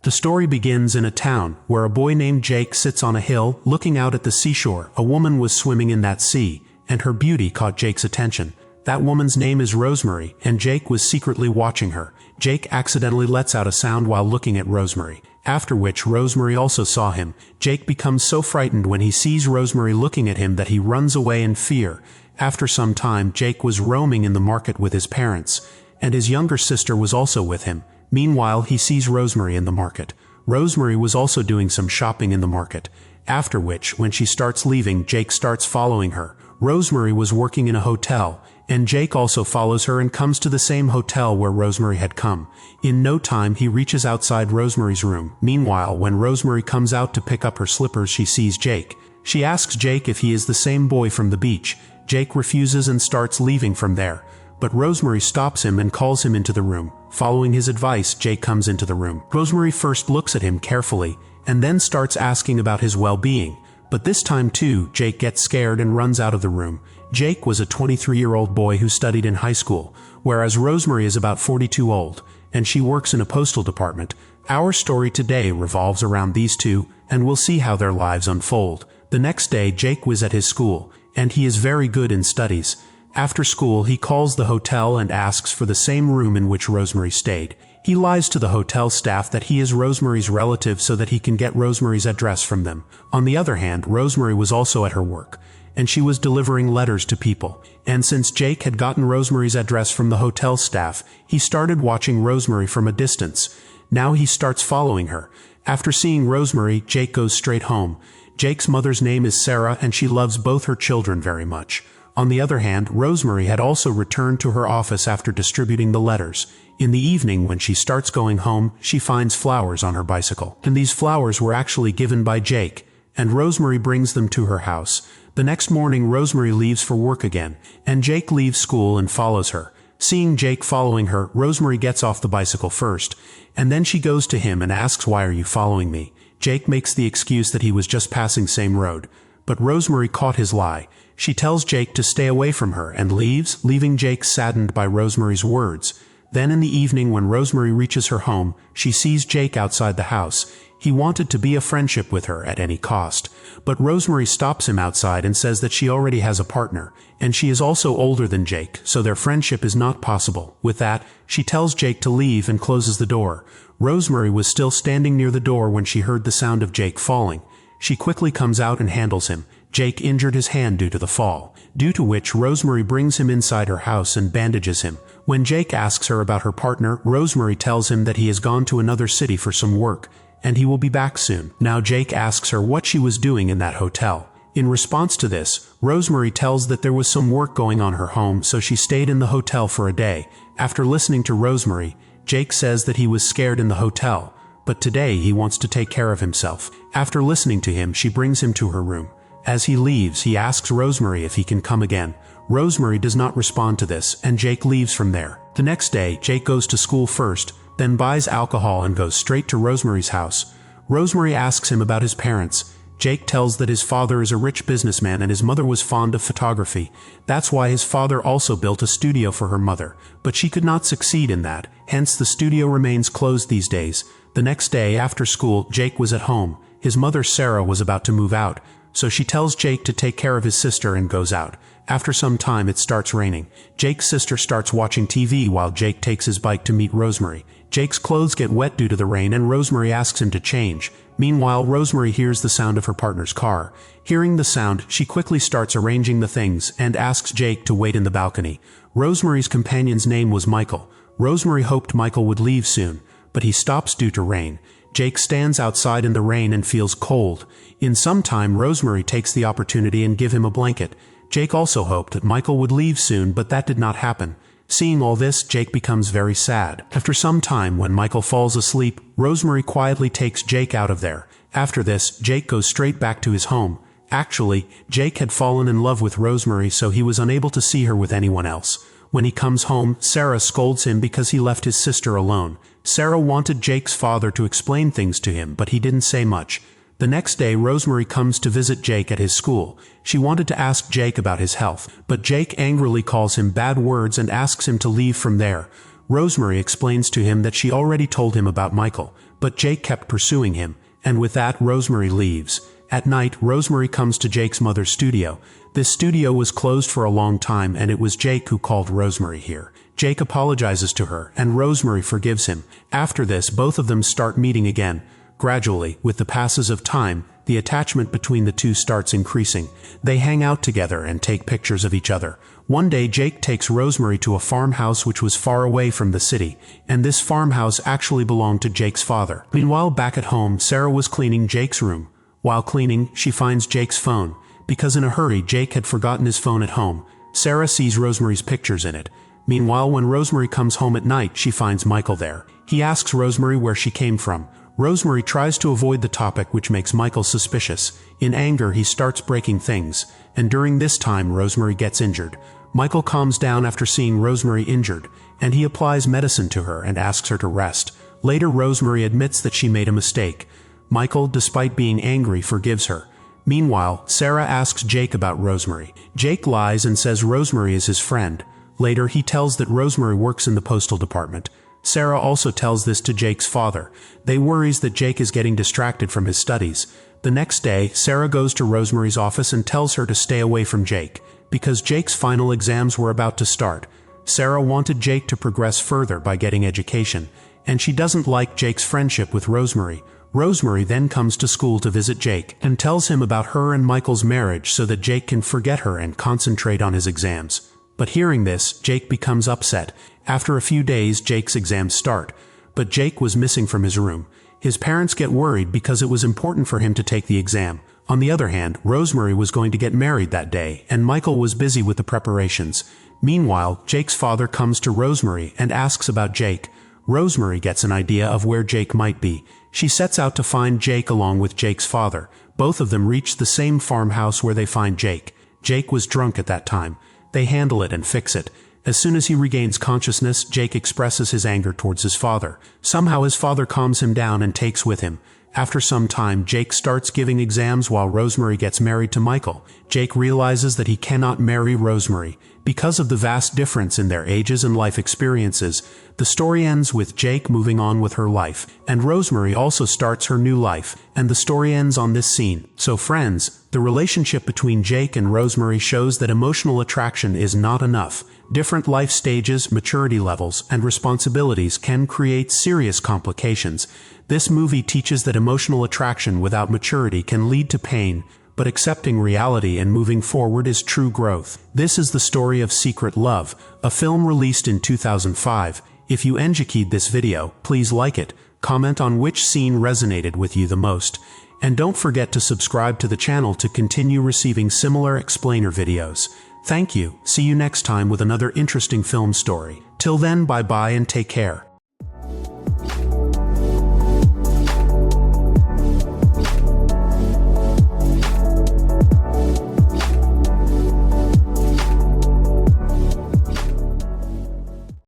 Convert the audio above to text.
The story begins in a town where a boy named Jake sits on a hill looking out at the seashore. A woman was swimming in that sea, and her beauty caught Jake's attention. That woman's name is Rosemary, and Jake was secretly watching her. Jake accidentally lets out a sound while looking at Rosemary, after which Rosemary also saw him. Jake becomes so frightened when he sees Rosemary looking at him that he runs away in fear. After some time, Jake was roaming in the market with his parents, and his younger sister was also with him. Meanwhile, he sees Rosemary in the market. Rosemary was also doing some shopping in the market, after which, when she starts leaving, Jake starts following her. Rosemary was working in a hotel, and Jake also follows her and comes to the same hotel where Rosemary had come. In no time, he reaches outside Rosemary's room. Meanwhile, when Rosemary comes out to pick up her slippers, she sees Jake. She asks Jake if he is the same boy from the beach. Jake refuses and starts leaving from there, but Rosemary stops him and calls him into the room. Following his advice, Jake comes into the room. Rosemary first looks at him carefully, and then starts asking about his well-being. But this time too, Jake gets scared and runs out of the room. Jake was a 23-year-old boy who studied in high school, whereas Rosemary is about 42 old, and she works in a postal department. Our story today revolves around these two, and we'll see how their lives unfold. The next day, Jake was at his school, and he is very good in studies. After school, he calls the hotel and asks for the same room in which Rosemary stayed. He lies to the hotel staff that he is Rosemary's relative so that he can get Rosemary's address from them. On the other hand, Rosemary was also at her work, and she was delivering letters to people. And since Jake had gotten Rosemary's address from the hotel staff, he started watching Rosemary from a distance. Now he starts following her. After seeing Rosemary, Jake goes straight home. Jake's mother's name is Sarah, and she loves both her children very much. On the other hand, Rosemary had also returned to her office after distributing the letters. In the evening, when she starts going home, she finds flowers on her bicycle. And these flowers were actually given by Jake, and Rosemary brings them to her house. The next morning, Rosemary leaves for work again, and Jake leaves school and follows her. Seeing Jake following her, Rosemary gets off the bicycle first, and then she goes to him and asks, "Why are you following me?" Jake makes the excuse that he was just passing same road, but Rosemary caught his lie. She tells Jake to stay away from her and leaves, leaving Jake saddened by Rosemary's words. Then in the evening, when Rosemary reaches her home, she sees Jake outside the house. He wanted to be a friendship with her at any cost, but Rosemary stops him outside and says that she already has a partner, and she is also older than Jake, so their friendship is not possible. With that, she tells Jake to leave and closes the door. Rosemary was still standing near the door when she heard the sound of Jake falling. She quickly comes out and handles him. Jake injured his hand due to the fall, due to which Rosemary brings him inside her house and bandages him. When Jake asks her about her partner, Rosemary tells him that he has gone to another city for some work, and he will be back soon. Now Jake asks her what she was doing in that hotel. In response to this, Rosemary tells that there was some work going on her home, so she stayed in the hotel for a day. After listening to Rosemary, Jake says that he was scared in the hotel, but today he wants to take care of himself. After listening to him, she brings him to her room. As he leaves, he asks Rosemary if he can come again. Rosemary does not respond to this, and Jake leaves from there. The next day, Jake goes to school first, then buys alcohol and goes straight to Rosemary's house. Rosemary asks him about his parents. Jake tells that his father is a rich businessman and his mother was fond of photography. That's why his father also built a studio for her mother, but she could not succeed in that, hence the studio remains closed these days. The next day, after school, Jake was at home. His mother, Sarah, was about to move out, so she tells Jake to take care of his sister and goes out. After some time, it starts raining. Jake's sister starts watching TV while Jake takes his bike to meet Rosemary. Jake's clothes get wet due to the rain and Rosemary asks him to change. Meanwhile, Rosemary hears the sound of her partner's car. Hearing the sound, she quickly starts arranging the things and asks Jake to wait in the balcony. Rosemary's companion's name was Michael. Rosemary hoped Michael would leave soon, but he stops due to rain. Jake stands outside in the rain and feels cold. In some time, Rosemary takes the opportunity and give him a blanket. Jake also hoped that Michael would leave soon, but that did not happen. Seeing all this, Jake becomes very sad. After some time, when Michael falls asleep, Rosemary quietly takes Jake out of there. After this, Jake goes straight back to his home. Actually, Jake had fallen in love with Rosemary, so he was unable to see her with anyone else. When he comes home, Sarah scolds him because he left his sister alone. Sarah wanted Jake's father to explain things to him, but he didn't say much. The next day, Rosemary comes to visit Jake at his school. She wanted to ask Jake about his health, but Jake angrily calls him bad words and asks him to leave from there. Rosemary explains to him that she already told him about Michael, but Jake kept pursuing him, and with that Rosemary leaves. At night, Rosemary comes to Jake's mother's studio. This studio was closed for a long time, and it was Jake who called Rosemary here. Jake apologizes to her, and Rosemary forgives him. After this, both of them start meeting again. Gradually, with the passes of time, the attachment between the two starts increasing. They hang out together and take pictures of each other. One day, Jake takes Rosemary to a farmhouse which was far away from the city, and this farmhouse actually belonged to Jake's father. Meanwhile, back at home, Sarah was cleaning Jake's room. While cleaning, she finds Jake's phone. Because in a hurry, Jake had forgotten his phone at home. Sarah sees Rosemary's pictures in it. Meanwhile, when Rosemary comes home at night, she finds Michael there. He asks Rosemary where she came from. Rosemary tries to avoid the topic, which makes Michael suspicious. In anger, he starts breaking things, and during this time, Rosemary gets injured. Michael calms down after seeing Rosemary injured, and he applies medicine to her and asks her to rest. Later, Rosemary admits that she made a mistake. Michael, despite being angry, forgives her. Meanwhile, Sarah asks Jake about Rosemary. Jake lies and says Rosemary is his friend. Later, he tells that Rosemary works in the postal department. Sarah also tells this to Jake's father. They worries that Jake is getting distracted from his studies. The next day, Sarah goes to Rosemary's office and tells her to stay away from Jake, because Jake's final exams were about to start. Sarah wanted Jake to progress further by getting education, and she doesn't like Jake's friendship with Rosemary. Rosemary then comes to school to visit Jake and tells him about her and Michael's marriage so that Jake can forget her and concentrate on his exams. But hearing this, Jake becomes upset. After a few days, Jake's exams start, but Jake was missing from his room. His parents get worried because it was important for him to take the exam. On the other hand, Rosemary was going to get married that day, and Michael was busy with the preparations. Meanwhile, Jake's father comes to Rosemary and asks about Jake. Rosemary gets an idea of where Jake might be. She sets out to find Jake along with Jake's father. Both of them reach the same farmhouse where they find Jake. Jake was drunk at that time. They handle it and fix it. As soon as he regains consciousness, Jake expresses his anger towards his father. Somehow his father calms him down and takes with him. After some time, Jake starts giving exams while Rosemary gets married to Michael. Jake realizes that he cannot marry Rosemary because of the vast difference in their ages and life experiences. The story ends with Jake moving on with her life, and Rosemary also starts her new life, and the story ends on this scene. So friends, the relationship between Jake and Rosemary shows that emotional attraction is not enough. Different life stages, maturity levels, and responsibilities can create serious complications. This movie teaches that emotional attraction without maturity can lead to pain, but accepting reality and moving forward is true growth. This is the story of Secret Love, a film released in 2005. If you enjoyed this video, please like it, comment on which scene resonated with you the most, and don't forget to subscribe to the channel to continue receiving similar explainer videos. Thank you. See you next time with another interesting film story. Till then, bye-bye and take care.